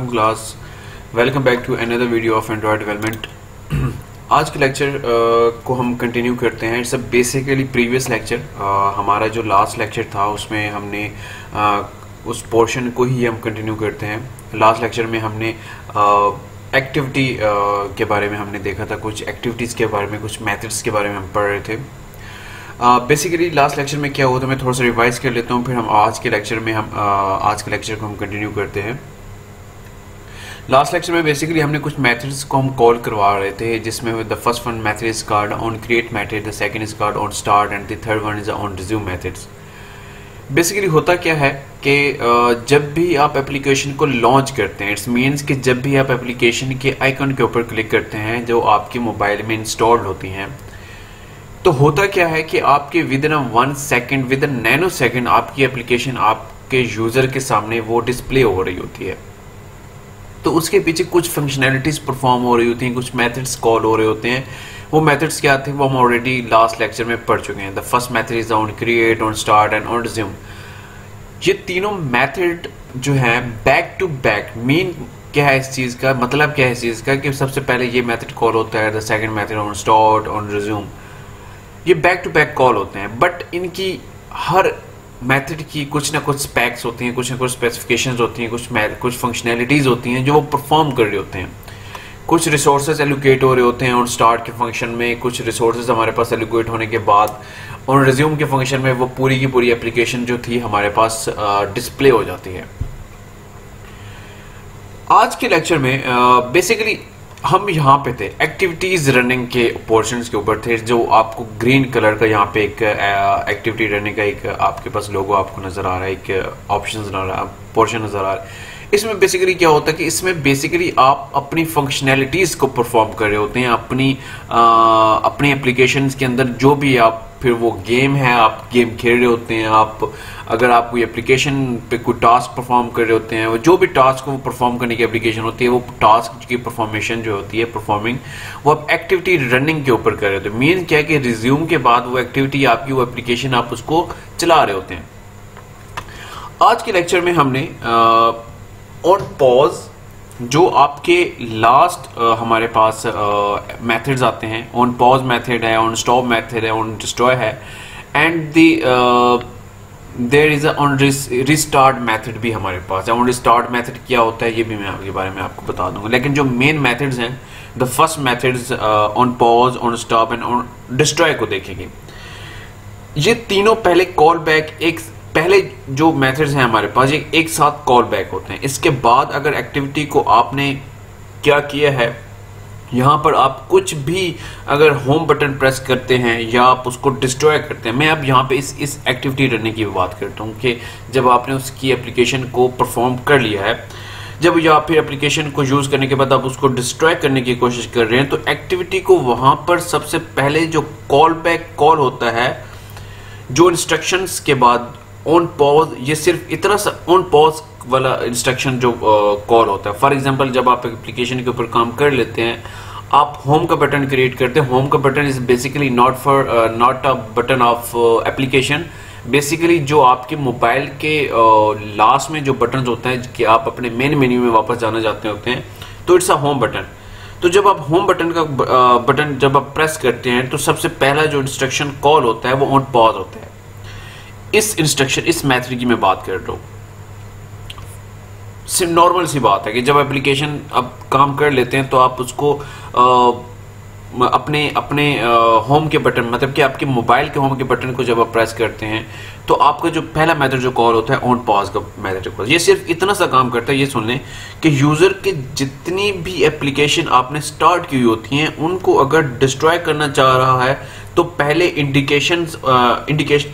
Class welcome back to another video of Android development. आज के lecture को हम कंटिन्यू करते हैं। It's a basically previous lecture. हमारा जो लास्ट लेक्चर था उसमें हमने उस पोर्शन को ही हम कंटिन्यू करते हैं। लास्ट लेक्चर में हमने एक्टिविटी के बारे में हमने देखा था, कुछ एक्टिविटीज़ के बारे में, कुछ मेथड्स के बारे में हम पढ़ रहे थे। बेसिकली लास्ट लेक्चर में क्या हुआ था मैं थोड़ा सा रिवाइज कर लेता हूँ, फिर हम आज के लेक्चर को हम कंटिन्यू करते हैं। लास्ट लेक्चर में बेसिकली हमने कुछ मेथड्स को हम कॉल करवा रहे थे, जिसमें the first one method is called on create method, the second is called on start and the third one is on resume methods. Basically होता क्या है कि जब भी आप एप्लीकेशन को लॉन्च करते हैं, इट्स मीन्स कि जब भी आप एप्लीकेशन के आइकन के ऊपर क्लिक करते हैं जो आपके मोबाइल में इंस्टॉल्ड होती हैं, तो होता क्या है कि आपके with in 1 second, with in nano second आपकी एप्लीकेशन आपके यूज़र के सामने वो डिस्प्ले हो रही होती है। तो उसके पीछे कुछ फंक्शनैलिटीज परफॉर्म हो रही होती हैं, कुछ मेथड्स कॉल हो रहे होते हैं। वो मेथड्स क्या थे वो हम ऑलरेडी लास्ट लेक्चर में पढ़ चुके हैं। The first method is on create, on start and on resume. ये तीनों मेथड जो है बैक टू बैक, मीन क्या है इस चीज़ का, मतलब क्या है इस चीज़ का कि सबसे पहले ये मेथड कॉल होता है, the second method on start, on resume. ये बैक टू बैक कॉल होते हैं, बट इनकी हर मेथड की कुछ ना कुछ स्पेक्स होती हैं, कुछ ना कुछ स्पेसिफिकेशंस होती हैं, कुछ फंक्शनैलिटीज़ होती हैं जो वो परफॉर्म कर रहे होते हैं। कुछ रिसोर्सेज एलोकेट हो रहे होते हैं ऑन स्टार्ट के फंक्शन में, कुछ रिसोर्सेज हमारे पास एलोकेट होने के बाद ऑन रिज्यूम के फंक्शन में वो पूरी की पूरी एप्लीकेशन जो थी हमारे पास डिस्प्ले हो जाती है। आज के लेक्चर में बेसिकली हम यहाँ पे थे एक्टिविटीज रनिंग के पोर्शंस के ऊपर थे, जो आपको ग्रीन कलर का यहाँ पे एक एक्टिविटी रनिंग का एक आपके पास लोगो आपको नजर आ रहा है, एक ऑप्शन नजर आ रहा है, पोर्शन नजर आ रहा है। इसमें बेसिकली क्या होता है कि इसमें बेसिकली आप अपनी फंक्शनैलिटीज को परफॉर्म कर रहे होते हैं, अपनी एप्लीकेशंस के अंदर जो भी आप, फिर वो गेम है, आप गेम खेल रहे होते हैं, आप अगर आप कोई एप्लीकेशन पे कोई टास्क परफॉर्म कर रहे होते हैं, वो जो भी टास्क को परफॉर्म करने की एप्लीकेशन होती है, वो टास्क की परफॉर्मेशन जो होती है परफॉर्मिंग, वो आप एक्टिविटी रनिंग के ऊपर कर रहे होते हैं। मीन क्या है कि रिज्यूम के बाद वो एक्टिविटी आपकी, वो एप्लीकेशन आप उसको चला रहे होते हैं। आज के लेक्चर में हमने ऑन पॉज, जो आपके लास्ट हमारे पास मेथड्स आते हैं, ऑन पॉज मेथड है, ऑन स्टॉप मेथड है, ऑन डिस्ट्रॉय है, and there is on restart method भी हमारे पास है। ऑन रिस्टार्ट मेथड क्या होता है ये भी मैं आपके बारे में आपको बता दूंगा, लेकिन जो मेन मेथड्स हैं, the first methods on pause, on stop and on destroy को देखेंगे। ये तीनों पहले कॉल बैक, पहले जो मेथड्स हैं हमारे पास ये एक साथ कॉल बैक होते हैं। इसके बाद अगर एक्टिविटी को आपने क्या किया है, यहाँ पर आप कुछ भी अगर होम बटन प्रेस करते हैं या आप उसको डिस्ट्रॉय करते हैं, मैं अब यहाँ पे इस एक्टिविटी रनिंग की बात करता हूँ कि जब आपने उसकी एप्लीकेशन को परफॉर्म कर लिया है, जब या फिर एप्लीकेशन को यूज़ करने के बाद आप उसको डिस्ट्रॉय करने की कोशिश कर रहे हैं, तो एक्टिविटी को वहाँ पर सबसे पहले जो कॉल बैक कॉल होता है, जो इंस्ट्रक्शंस के बाद ऑन पॉज, ये सिर्फ इतना सा ऑन पॉज वाला इंस्ट्रक्शन जो कॉल होता है। फॉर एग्जांपल जब आप एप्लीकेशन के ऊपर काम कर लेते हैं, आप होम का बटन क्रिएट करते हैं। होम का button is basically not a button of application. Basically जो आपके मोबाइल के लास्ट में जो बटन होते हैं कि आप अपने मेन मेन्यू में वापस जाना चाहते होते हैं, तो इट्स अ होम बटन। तो जब आप होम बटन का बटन जब आप प्रेस करते हैं, तो सबसे पहला जो इंस्ट्रक्शन कॉल होता है वो ऑन पॉज होता है। इस इंस्ट्रक्शन, इस मेथड की मैं बात कर रहा हूँ। नॉर्मल सी बात है कि जब एप्लीकेशन अब काम कर लेते हैं तो आप उसको अपने होम के बटन, मतलब कि आपके मोबाइल के होम के बटन को जब आप प्रेस करते हैं, तो आपका जो पहला मेथड जो कॉल होता है ऑन पॉज का मेथड, ये सिर्फ इतना सा काम करता है। ये सुन लें कि यूजर के जितनी भी एप्लीकेशन आपने स्टार्ट की होती हैं, उनको अगर डिस्ट्रॉय करना चाह रहा है तो पहले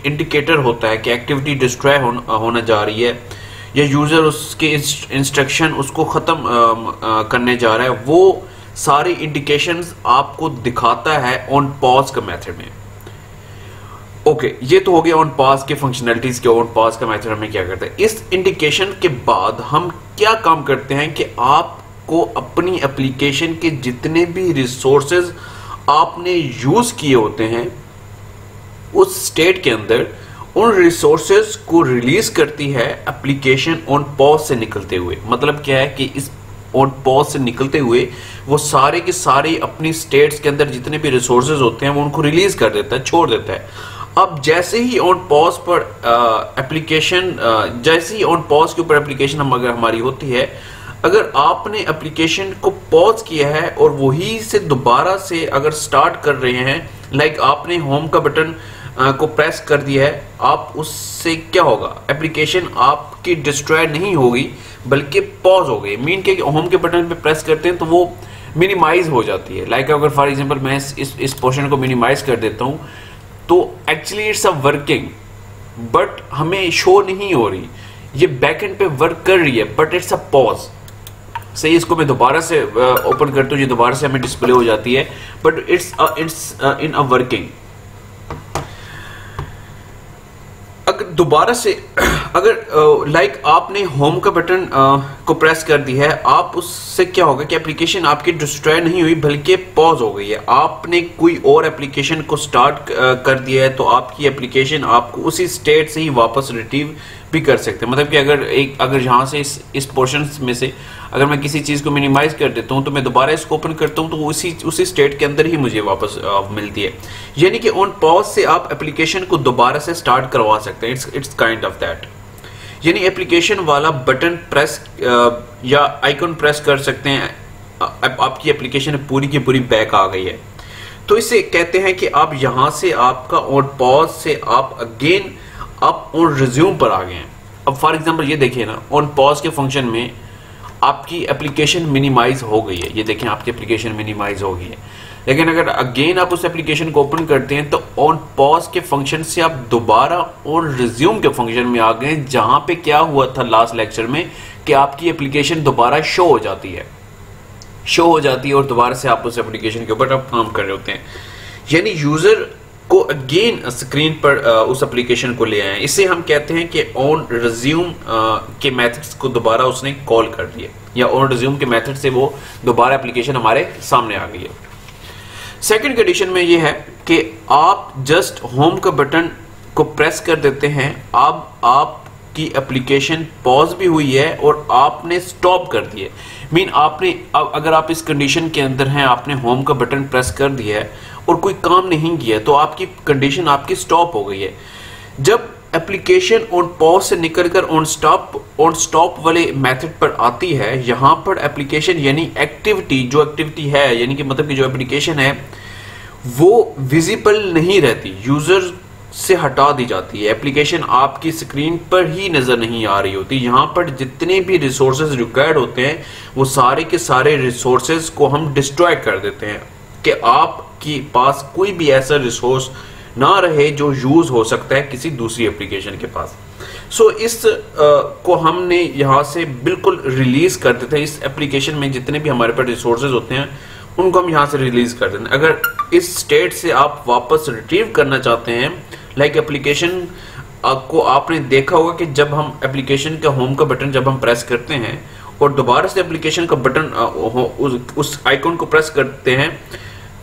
इंडिकेटर होता है कि एक्टिविटी डिस्ट्रॉय होना जा रही है, या यूजर उसके इंस्ट्रक्शन उसको खत्म करने जा रहा है। वो सारी इंडिकेशंस आपको दिखाता है ऑन पॉज का मेथड में। ओके, ये तो हो गया ऑन पॉज के फंक्शनैलिटीज के। ऑन पॉज का मेथड हमें क्या करता है, इस इंडिकेशन के बाद हम क्या काम करते हैं कि आपको अपनी एप्लीकेशन के जितने भी रिसोर्सेज आपने यूज किए होते हैं उस स्टेट के अंदर, उन रिसोर्सेज को रिलीज करती है एप्लीकेशन ऑन पॉज से निकलते हुए। मतलब क्या है कि इस ऑन पॉज से निकलते हुए वो सारे के सारे अपनी स्टेट्स के अंदर जितने भी रिसोर्सेज होते हैं वो उनको रिलीज कर देता है, छोड़ देता है। अब जैसे ही ऑन पॉज पर एप्लीकेशन जैसे ही ऑन पॉज के ऊपर एप्लीकेशन हम अगर हमारी होती है, अगर आपने एप्लीकेशन को पॉज किया है और वही से दोबारा से अगर स्टार्ट कर रहे हैं, लाइक आपने होम का बटन को प्रेस कर दिया है, आप उससे क्या होगा, एप्लीकेशन आपकी डिस्ट्रॉय नहीं होगी बल्कि पॉज हो गई। मीन के होम के बटन पे प्रेस करते हैं तो वो मिनिमाइज हो जाती है। लाइक अगर फॉर एग्जांपल मैं इस पोर्शन को मिनिमाइज कर देता हूं तो actually it's a working, but हमें शो नहीं हो रही, ये बैकएंड पे वर्क कर रही है बट इट्स अ पॉज। सही, इसको मैं दोबारा से ओपन करता हूँ, ये दोबारा से हमें डिस्प्ले हो जाती है but it's in a working. अगर दोबारा से अगर लाइक आपने होम का बटन को प्रेस कर दिया है, आप उससे क्या होगा कि एप्लीकेशन आपकी डिस्ट्रॉय नहीं हुई बल्कि पॉज हो गई है। आपने कोई और एप्लीकेशन को स्टार्ट कर दिया है तो आपकी एप्लीकेशन आपको उसी स्टेट से ही वापस रिट्रीव भी कर सकते हैं। मतलब कि अगर यहाँ से इस पोर्शन में से अगर मैं किसी चीज़ को मिनिमाइज कर देता हूँ तो मैं दोबारा इसको ओपन करता हूँ तो उसी स्टेट के अंदर ही मुझे वापस मिलती है। यानी कि ऑन पॉज से आप एप्लीकेशन को दोबारा से स्टार्ट करवा सकते हैं। It's kind of that. यानी एप्लीकेशन वाला बटन प्रेस या आइकन प्रेस कर सकते हैं, आपकी एप्लीकेशन पूरी की पूरी बैक आ गई है। तो इसे कहते हैं कि आप यहाँ से आपका ऑन पॉज से आप अगेन आप ऑन रिज्यूम पर आ गए हैं। अब फॉर एग्जांपल ये देखिए ना, ऑन पॉज के फंक्शन में आपकी एप्लीकेशन मिनिमाइज हो गई है। ये देखें आपकी एप्लीकेशन मिनिमाइज हो गई है, लेकिन अगर अगेन आप उस एप्लीकेशन को ओपन करते हैं तो ऑन पॉज के फंक्शन से आप दोबारा ऑन रिज्यूम के फंक्शन में आ गए, जहां पे क्या हुआ था लास्ट लेक्चर में कि आपकी एप्लीकेशन दोबारा शो हो जाती है और दोबारा से आप उस एप्लीकेशन के ऊपर आप काम कर रहे होते हैं। यानी यूजर को अगेन स्क्रीन पर उस एप्लीकेशन को ले आए। इसे हम कहते हैं कि ऑन रिज्यूम के मेथड्स को दोबारा उसने कॉल कर दिया, या ऑन रिज्यूम के मेथड से वो दोबारा एप्लीकेशन हमारे सामने आ गई है। सेकंड कंडीशन में ये है कि आप जस्ट होम का बटन को प्रेस कर देते हैं, अब आपकी एप्लीकेशन पॉज भी हुई है और आपने स्टॉप कर दिया। मीन आपने अगर आप इस कंडीशन के अंदर हैं, आपने होम का बटन प्रेस कर दिया है और कोई काम नहीं किया तो आपकी कंडीशन आपकी स्टॉप हो गई है। जब एप्लीकेशन ऑन पॉज से निकलकर ऑन स्टॉप वाले मेथड पर आती है, यहां पर एप्लीकेशन यानी एक्टिविटी है, यानी कि मतलब कि जो एप्लीकेशन है वो विजिबल नहीं रहती, यूजर से हटा दी जाती है। एप्लीकेशन आपकी स्क्रीन पर ही नजर नहीं आ रही होती। यहां पर जितने भी रिसोर्सेज रिक्वायर्ड होते हैं वो सारे के सारे रिसोर्सेज को हम डिस्ट्रॉय कर देते हैं कि आपके पास कोई भी ऐसा रिसोर्स ना रहे जो यूज हो सकता है किसी दूसरी एप्लीकेशन के पास। सो इस को हमने यहाँ से बिल्कुल रिलीज कर देते हैं। इस एप्लीकेशन में जितने भी हमारे पास रिसोर्सेज होते हैं उनको हम यहाँ से रिलीज कर देते हैं। अगर इस स्टेट से आप वापस रिट्रीव करना चाहते हैं, लाइक एप्लीकेशन को आपने देखा होगा कि जब हम एप्लीकेशन का होम का बटन जब हम प्रेस करते हैं और दोबारा से एप्लीकेशन का बटन उस आइकन को प्रेस करते हैं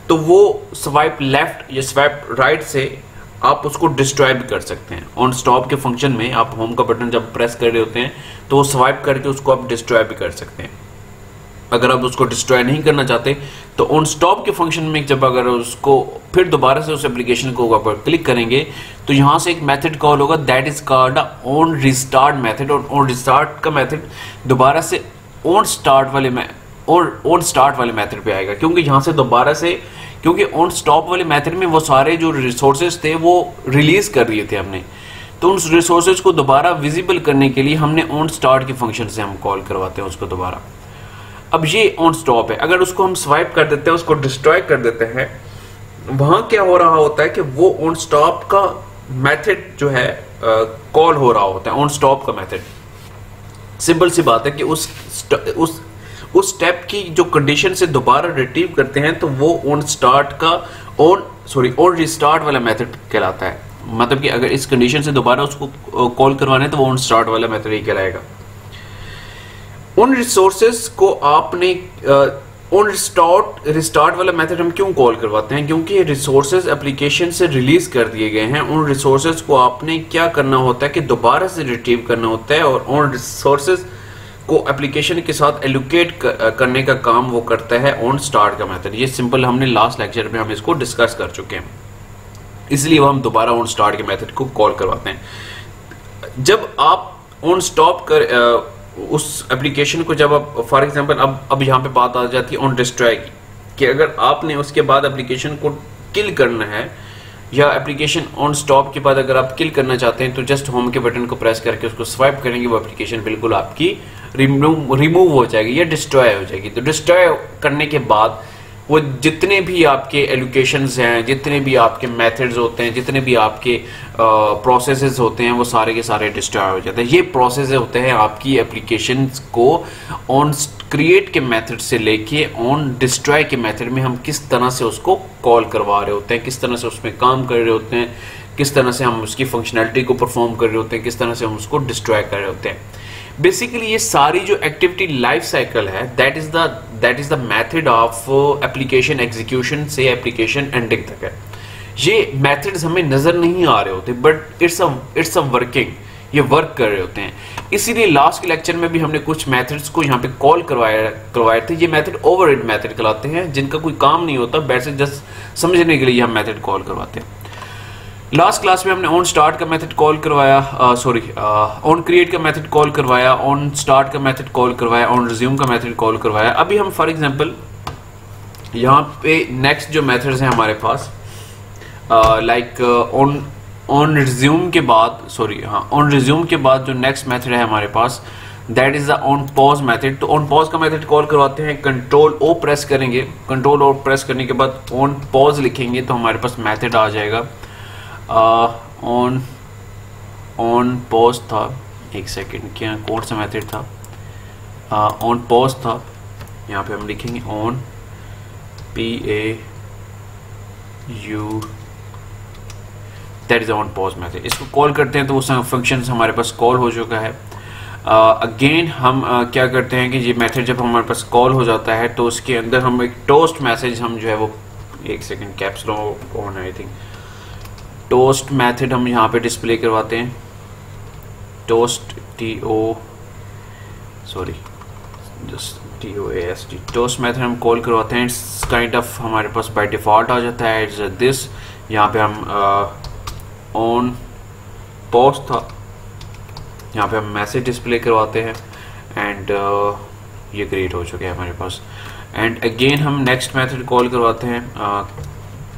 तो वो स्वाइप लेफ्ट या स्वाइप राइट से आप उसको डिस्ट्रॉय भी कर सकते हैं। ऑन स्टॉप के फंक्शन में आप होम का बटन जब प्रेस कर रहे होते हैं तो वो स्वाइप करके उसको आप डिस्ट्रॉय भी कर सकते हैं। अगर आप उसको डिस्ट्रॉय नहीं करना चाहते तो ऑन स्टॉप के फंक्शन में जब अगर उसको फिर दोबारा से उस एप्लीकेशन को ऊपर क्लिक करेंगे तो यहाँ से एक मेथड कॉल होगा, that is called on restart method. और ऑन रिस्टार्ट का मेथड दोबारा से ऑन स्टार्ट वाले मेथड पे आएगा, क्योंकि यहाँ से दोबारा से, क्योंकि ऑन स्टॉप वाले मेथड में वो सारे जो रिसोर्सेज थे वो रिलीज कर दिए थे हमने, तो उन रिसोर्सेज को दोबारा विजिबल करने के लिए हमने ऑन स्टार्ट के फंक्शन से हम कॉल करवाते हैं उसको दोबारा। अब ये ऑन स्टॉप है, अगर उसको हम स्वाइप कर देते हैं, उसको डिस्ट्रॉय कर देते हैं, वहां क्या हो रहा होता है कि वो ऑन स्टॉप का मेथड जो है कॉल हो रहा होता है। ऑन स्टॉप का मेथड सिंपल सी बात है कि उस स्टेप की जो कंडीशन से दोबारा रिट्रीव करते हैं तो वो ऑन रिस्टार्ट वाला मेथड कहलाता है। मतलब कि अगर इस कंडीशन से दोबारा उसको कॉल करवाने तो वो ऑन स्टार्ट वाला मेथड ही कहलाएगा। उन रिसोर्सेज को आपने ऑन रिस्टार्ट वाला मेथड हम क्यों कॉल करवाते हैं? क्योंकि रिसोर्सेज एप्लीकेशन से रिलीज कर दिए गए हैं। उन रिसोर्सेज को आपने क्या करना होता है कि दोबारा से रिट्रीव करना होता है, और उन रिसोर्सेज को एप्लीकेशन के साथ एलोकेट करने का काम वो करता है ऑन स्टार्ट का मेथड। ये सिंपल हमने लास्ट लेक्चर में हम इसको डिस्कस कर चुके हैं, इसलिए वो हम दोबारा ऑन स्टार्ट के मेथड को कॉल करवाते हैं। जब आप ऑन स्टॉप कर उस एप्लीकेशन को जब आप फॉर एग्जांपल अब यहाँ पे बात आ जाती है ऑन डिस्ट्रॉय की, कि अगर आपने उसके बाद एप्लीकेशन को किल करना है या एप्लीकेशन ऑन स्टॉप के बाद अगर आप किल करना चाहते हैं तो जस्ट होम के बटन को प्रेस करके उसको स्वाइप करेंगे, वो एप्लीकेशन बिल्कुल आपकी रिमूव हो जाएगी या डिस्ट्रॉय हो जाएगी। तो डिस्ट्रॉय करने के बाद वो जितने भी आपके एलोकेशंस हैं, जितने भी आपके मेथड्स होते हैं, जितने भी आपके प्रोसेसेस होते हैं, वो सारे के सारे डिस्ट्रॉय हो जाते हैं। ये प्रोसेस होते हैं आपकी एप्लीकेशंस को ऑन क्रिएट के मेथड से लेके ऑन डिस्ट्रॉय के मेथड में हम किस तरह से उसको कॉल करवा रहे होते हैं, किस तरह से उसमें काम कर रहे होते हैं, किस तरह से हम उसकी फंक्शनैलिटी को परफॉर्म कर रहे होते हैं, किस तरह से हम उसको डिस्ट्रॉय कर रहे होते हैं। बेसिकली ये सारी जो एक्टिविटी लाइफ साइकिल है, that is the method of application execution से एप्लीकेशन एंडिंग तक है। ये मेथड्स हमें नजर नहीं आ रहे होते, बट इट्स अ वर्किंग, ये वर्क कर रहे होते हैं। इसीलिए लास्ट के लेक्चर में भी हमने कुछ मेथड्स को यहाँ पे कॉल करवाए थे। ये मेथड ओवरराइड मेथड कहलाते हैं, जिनका कोई काम नहीं होता, वैसे जस्ट समझने के लिए हम मेथड कॉल करवाते हैं। लास्ट क्लास में हमने ऑन स्टार्ट का मेथड कॉल करवाया, ऑन क्रिएट का मेथड कॉल करवाया, ऑन स्टार्ट का मेथड कॉल करवाया, ऑन रिज्यूम का मेथड कॉल करवाया। अभी हम फॉर एग्जांपल यहाँ पे नेक्स्ट जो मेथड्स हैं हमारे पास, लाइक ऑन रिज्यूम के बाद ऑन रिज्यूम के बाद जो नेक्स्ट मेथड है हमारे पास, that is the on pause method. तो ऑन पॉज का मेथड कॉल करवाते हैं, कंट्रोल ओ प्रेस करेंगे, कंट्रोल ओ प्रेस करने के बाद ऑन पॉज लिखेंगे तो हमारे पास मेथड आ जाएगा। ऑन पॉज था, एक सेकेंड, क्या कौन सा मेथड था? ऑन पॉज था, यहाँ पे हम लिखेंगे on PAU, that is on pause method. इसको कॉल करते हैं तो वो फंक्शन हमारे पास कॉल हो चुका है। अगेन हम क्या करते हैं कि ये मेथड जब हमारे पास कॉल हो जाता है तो उसके अंदर हम एक टोस्ट मैसेज हम जो है वो, एक second, caps lock on I think, toast method हम यहाँ पे डिस्प्ले करवाते हैं। टोस्ट TOAST टोस्ट मेथड हम कॉल करवाते हैं। इट्स काइंड ऑफ हमारे पास बाय डिफॉल्ट आ जाता है, इट्स दिस। यहाँ पे हम ऑन पॉज था, यहाँ पे हम मैसेज डिस्प्ले करवाते हैं एंड ये क्रिएट हो चुके हैं हमारे पास। एंड अगेन हम नेक्स्ट मेथड कॉल करवाते हैं,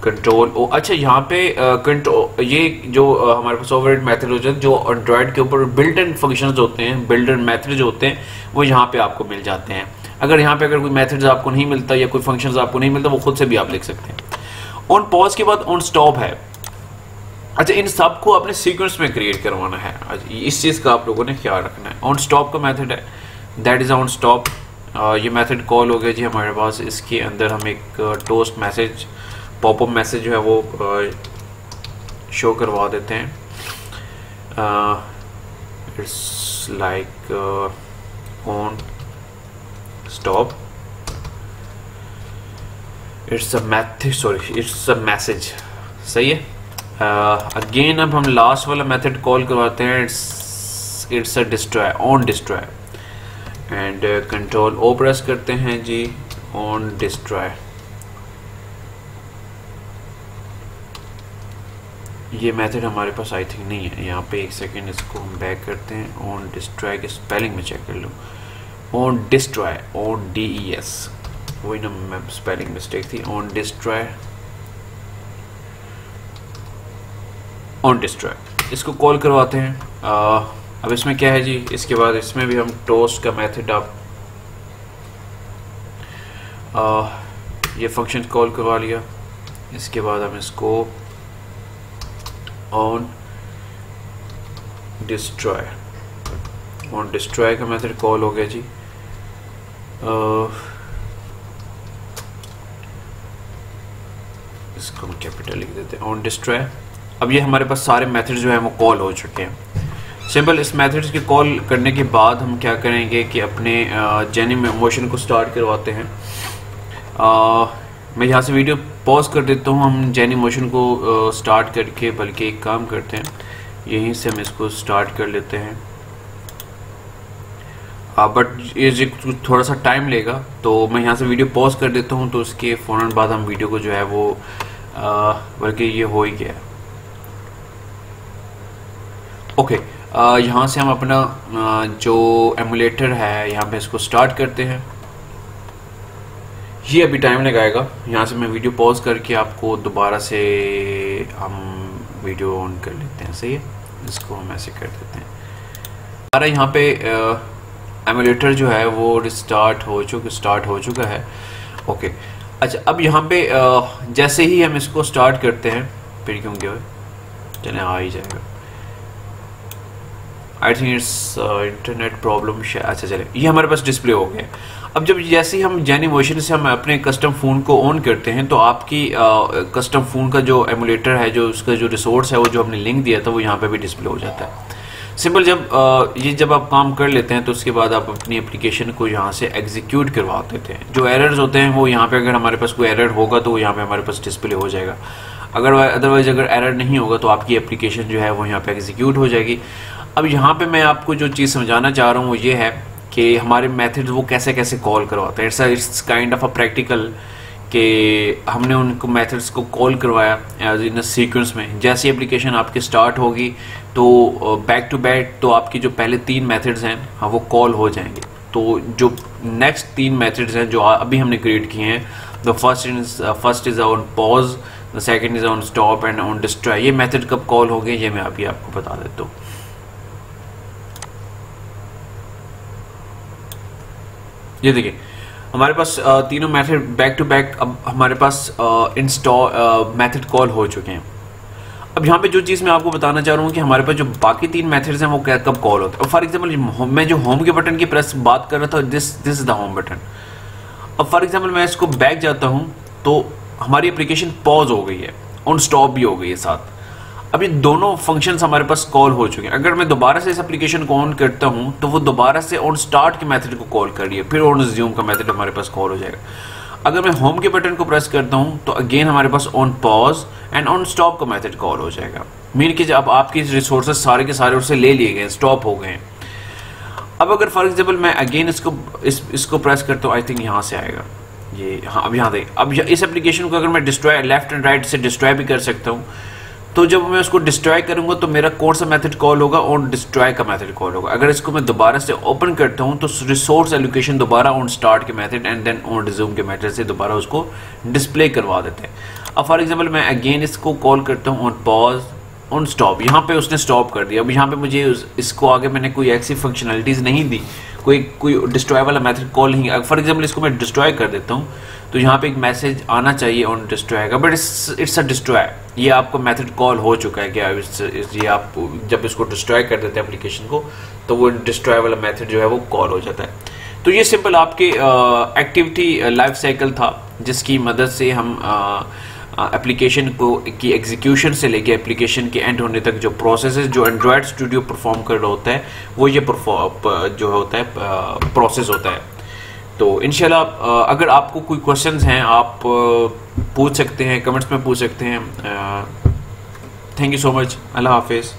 कंट्रोल ओ। अच्छा, यहाँ पे कंट्रोल, ये जो हमारे पास ओवरराइड मेथड हो जाता है, जो एंड्रॉयड के ऊपर बिल्ट इन फंक्शंस होते हैं, बिल्ट इन मेथड जो होते हैं, वो यहाँ पे आपको मिल जाते हैं। अगर यहाँ पे अगर कोई मेथड्स आपको नहीं मिलता या कोई फंक्शंस आपको नहीं मिलता, वो खुद से भी आप लिख सकते हैं। ऑन पॉज के बाद ऑन स्टॉप है। अच्छा, इन सब को अपने सीक्वेंस में क्रिएट करवाना है, इस चीज़ का आप लोगों ने ख्याल रखना है। ऑन स्टॉप का मेथड है, दैट इज ऑन स्टॉप। ये मेथड कॉल हो गया जी हमारे पास। इसके अंदर हम एक टोस्ट मैसेज, पॉपअप मैसेज जो है वो शो करवा देते हैं। It's like on stop, it's a message, सही है। अगेन अब हम लास्ट वाला मेथड कॉल करवाते हैं, it's a destroy, on destroy, and control O press करते हैं जी, ऑन डिस्ट्रॉय। ये मेथड हमारे पास आई थिंक नहीं है यहाँ पे, एक सेकेंड, इसको हम बैक करते हैं। ऑन डिस्ट्रॉय के स्पेलिंग में चेक कर लो, ऑन डिस्ट्रॉय, ऑन DES, वही ना स्पेलिंग मिस्टेक थी। ऑन डिस्ट्रॉय, ऑन डिस्ट्रॉय, इसको कॉल करवाते हैं। अब इसमें क्या है जी, इसके बाद इसमें भी हम टोस्ट का मेथड ये फंक्शन कॉल करवा लिया। इसके बाद हम इसको ऑन डिस्ट्रॉय, ऑन डिस्ट्रॉय का मेथड कॉल हो गया जी। इसको हम कैपिटल लिख देते हैं, ऑन डिस्ट्रॉय। अब ये हमारे पास सारे मेथड जो है वो कॉल हो चुके हैं। सिंपल इस मेथड्स के कॉल करने के बाद हम क्या करेंगे कि अपने जेनी मोशन को स्टार्ट करवाते हैं। मैं यहाँ से वीडियो पॉज कर देता हूँ। हम जेनीमोशन को स्टार्ट करके बल्कि एक काम करते हैं, यहीं से हम इसको स्टार्ट कर लेते हैं। बट ये थोड़ा सा टाइम लेगा, तो मैं यहाँ से वीडियो पॉज कर देता हूँ, तो उसके फ़ौरन बाद हम वीडियो को जो है वो बल्कि ये हो ही गया। ओके, यहाँ से हम अपना जो एमुलेटर है यहाँ पे इसको स्टार्ट करते हैं। ये अभी टाइम लगाएगा। यहाँ से मैं वीडियो पॉज करके आपको दोबारा से हम वीडियो ऑन कर लेते हैं। सही है, इसको हम ऐसे कर देते हैं। हमारा यहाँ पे एमुलेटर जो है वो स्टार्ट हो चुका है। ओके, अच्छा, अब यहाँ पे जैसे ही हम इसको स्टार्ट करते हैं, फिर क्यों गया, चले आ ही जाएगा। I think it's internet problem. अच्छा चले, ये हमारे पास डिस्प्ले हो गया। अब जब जैसे ही हम जेनीमोशन से हम अपने कस्टम फ़ोन को ऑन करते हैं, तो आपकी कस्टम फ़ोन का जो एमुलेटर है, जो उसका जो रिसोर्स है, वो जो हमने लिंक दिया था, वो यहाँ पे भी डिस्प्ले हो जाता है। सिंपल, जब आप काम कर लेते हैं तो उसके बाद आप अपनी एप्लीकेशन को यहाँ से एग्जीक्यूट करवा देते हैं। जो एरर्स होते हैं वो यहाँ पे, अगर हमारे पास कोई एरर होगा तो वो यहाँ पे हमारे पास डिस्प्ले हो जाएगा। अदरवाइज अगर एरर नहीं होगा तो आपकी एप्लीकेशन जो है वो यहाँ पे एग्जीक्यूट हो जाएगी। अब यहाँ पे मैं आपको जो चीज़ समझाना चाह रहा हूँ वो ये है कि हमारे मेथड्स वो कैसे कैसे कॉल करवाते हैं। It's kind of a practical कि हमने उनको मेथड्स को कॉल करवाया एज इन सीक्वेंस में। जैसी एप्लीकेशन आपकी स्टार्ट होगी तो बैक टू बैक तो आपकी जो पहले 3 मेथड्स हैं, हाँ, वो कॉल हो जाएंगे। तो जो नेक्स्ट 3 मेथड्स हैं जो अभी हमने क्रिएट किए हैं, the first is on pause, the second is on stop and on destroy. ये मेथड कब कॉल हो गए ये मैं अभी आपको बता देता हूँ। ये देखिए, हमारे पास तीनों मेथड बैक टू बैक अब हमारे पास इंस्टॉल मेथड कॉल हो चुके हैं। अब यहाँ पे जो चीज़ मैं आपको बताना चाह रहा हूँ कि हमारे पास जो बाकी 3 मेथड्स हैं वो कब कॉल होते हैं। फॉर एग्जांपल, मैं जो होम के बटन की प्रेस बात कर रहा था, this is the home button. अब फॉर एग्जांपल मैं इसको बैक जाता हूँ तो हमारी एप्लीकेशन पॉज हो गई है, ऑन स्टॉप भी हो गई है साथ। अब ये दोनों फंक्शंस हमारे पास कॉल हो चुके हैं। अगर मैं दोबारा से इस एप्लीकेशन को ऑन करता हूँ तो वो दोबारा से ऑन स्टार्ट के मेथड को कॉल कर रही है, फिर ऑन रिज्यूम का मेथड हमारे पास कॉल हो जाएगा। अगर मैं होम के बटन को प्रेस करता हूँ तो अगेन हमारे pass on pause and on stop का मेथड कॉल हो जाएगा। मीन कि जब आपके रिसोर्सेज सारे के सारे उससे ले लिए गए, स्टॉप हो गए। अब अगर फॉर एग्जाम्पल मैं अगेन इसको प्रेस करता हूँ, आई थिंक यहाँ से आएगा ये, हाँ, अब यहाँ देख। अब इस एप्लीकेशन को अगर मैं डिस्ट्रॉय लेफ्ट एंड राइट से डिस्ट्रॉय भी कर सकता हूँ, तो जब मैं उसको डिस्ट्रॉय करूंगा तो मेरा कौन सा मेथड कॉल होगा, ऑन डिस्ट्रॉय का मेथड कॉल होगा। अगर इसको मैं दोबारा से ओपन करता हूं तो रिसोर्स एलोकेशन दोबारा ऑन स्टार्ट के method and then on resume के मेथड से दोबारा उसको डिस्प्ले करवा देते हैं। अब फॉर एग्जांपल मैं अगेन इसको कॉल करता हूं ऑन पॉज, ऑन स्टॉप। यहाँ पे उसने स्टॉप कर दिया। अब यहाँ पे मुझे इसको आगे मैंने कोई ऐसी फंक्शनलिटीज़ नहीं दी, कोई डिस्ट्रॉय वाला मेथड कॉल नहीं। फॉर एग्जांपल इसको मैं डिस्ट्रॉय कर देता हूँ तो यहाँ पे एक मैसेज आना चाहिए ऑन डिस्ट्रॉय का, बट इट्स अ डिस्ट्रॉय। ये आपको मेथड कॉल हो चुका है क्या? ये आप जब इसको डिस्ट्रॉय कर देते हैं एप्लीकेशन को तो वो डिस्ट्रॉय वाला मेथड जो है वो कॉल हो जाता है। तो ये सिंपल आपके एक्टिविटी लाइफ साइकिल था जिसकी मदद से हम एप्लीकेशन को की एग्जीक्यूशन से लेके एप्लीकेशन के एंड होने तक जो प्रोसेस जो एंड्रॉयड स्टूडियो परफॉर्म कर रहा होता है वो ये जो होता है प्रोसेस होता है। तो इंशाल्लाह अगर आपको कोई क्वेश्चंस हैं आप पूछ सकते हैं, कमेंट्स में पूछ सकते हैं। Thank you so much. अल्लाह हाफिज़।